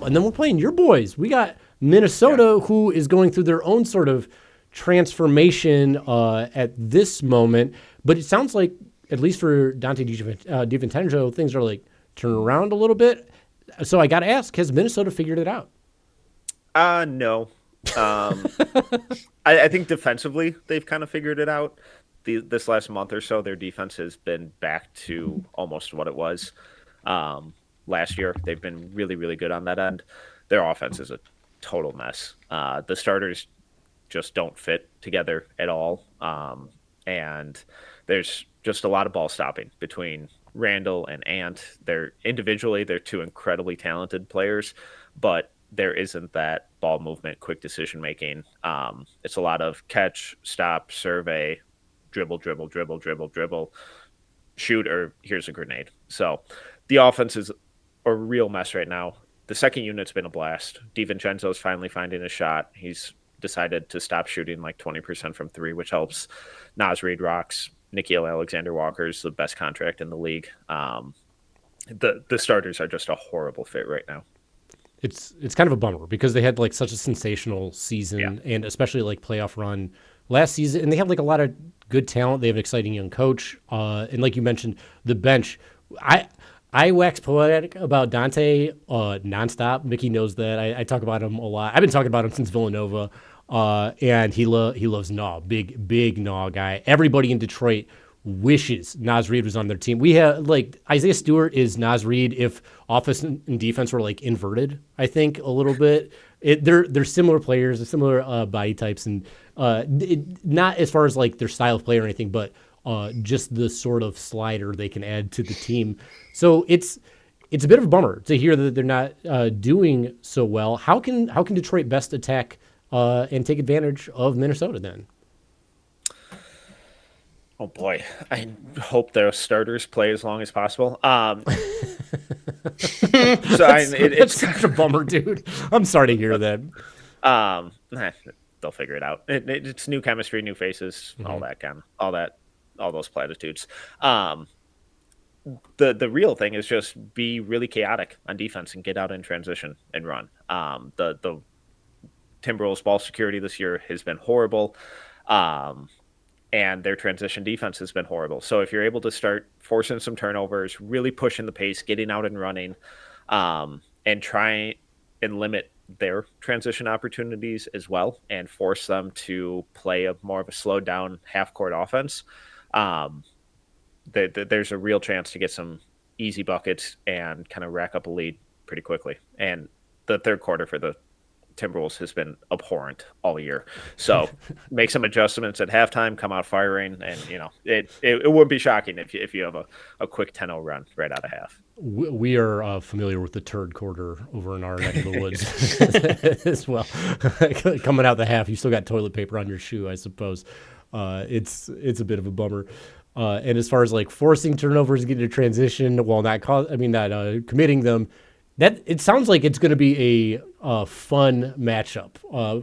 And then we're playing your boys. We got Minnesota, who is going through their own sort of transformation at this moment. But it sounds like, at least for Dante DiVincenzo, things are like turning around a little bit. So I got to ask, has Minnesota figured it out? No. I think defensively they've kind of figured it out. This last month or so, their defense has been back to almost what it was last year. They've been really, really good on that end. Their offense is a total mess. The starters just don't fit together at all. And there's just a lot of ball stopping between Randall and Ant. They're two incredibly talented players, but there isn't that ball movement, quick decision making. It's a lot of catch, stop, survey, dribble, dribble, dribble, dribble, dribble, shoot, or here's a grenade. So the offense is a real mess right now. The second unit's been a blast. DiVincenzo's finally finding a shot. He's decided to stop shooting like 20% from three, which helps. Naz Reid rocks. Nickeil Alexander-Walker's the best contract in the league. The starters are just a horrible fit right now. It's kind of a bummer because they had like such a sensational season and especially like playoff run last season, and they have like a lot of good talent. They have an exciting young coach, and like you mentioned, the bench. I wax poetic about Dante nonstop. Mickey knows that. I talk about him a lot. I've been talking about him since Villanova, and he loves Naw, big Naw guy. Everybody in Detroit wishes Naz Reid was on their team. We have like Isaiah Stewart is Naz Reid if offense and defense were like inverted. I think a little bit. They're similar players, they're similar body types, and not as far as like their style of play or anything, but just the sort of slider they can add to the team. So it's a bit of a bummer to hear that they're not doing so well. How can Detroit best attack and take advantage of Minnesota then? Oh boy, I hope their starters play as long as possible. It's such a bummer, dude. I'm sorry to hear that. They'll figure it out. It's new chemistry, new faces, all those platitudes. The real thing is just be really chaotic on defense and get out in transition and run. The Timberwolves ball security this year has been horrible. And their transition defense has been horrible. So if you're able to start forcing some turnovers, really pushing the pace, getting out and running, and try and limit their transition opportunities as well, and force them to play more of a slowed down half court offense, there's a real chance to get some easy buckets and kind of rack up a lead pretty quickly. And the third quarter for the Timberwolves has been abhorrent all year. So make some adjustments at halftime, come out firing, and it wouldn't be shocking if you have a quick 10-0 run right out of half. We are familiar with the third quarter over in our neck of the woods as well. Coming out the half, you still got toilet paper on your shoe, I suppose. It's a bit of a bummer. And as far as like forcing turnovers, getting a transition, while not committing them, that it sounds like it's going to be a fun matchup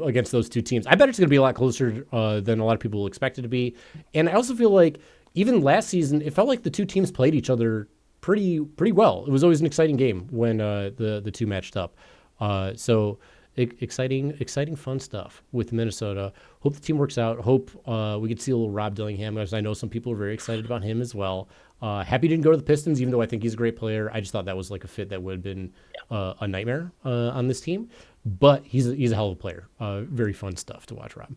against those two teams. I bet it's going to be a lot closer than a lot of people expect it to be. And I also feel like even last season, it felt like the two teams played each other pretty well. It was always an exciting game when the two matched up. So exciting, fun stuff with Minnesota. Hope the team works out. Hope we could see a little Rob Dillingham, as I know some people are very excited about him as well. Happy he didn't go to the Pistons, even though I think he's a great player. I just thought that was like a fit that would have been a nightmare on this team. But he's a hell of a player. Very fun stuff to watch, Rob.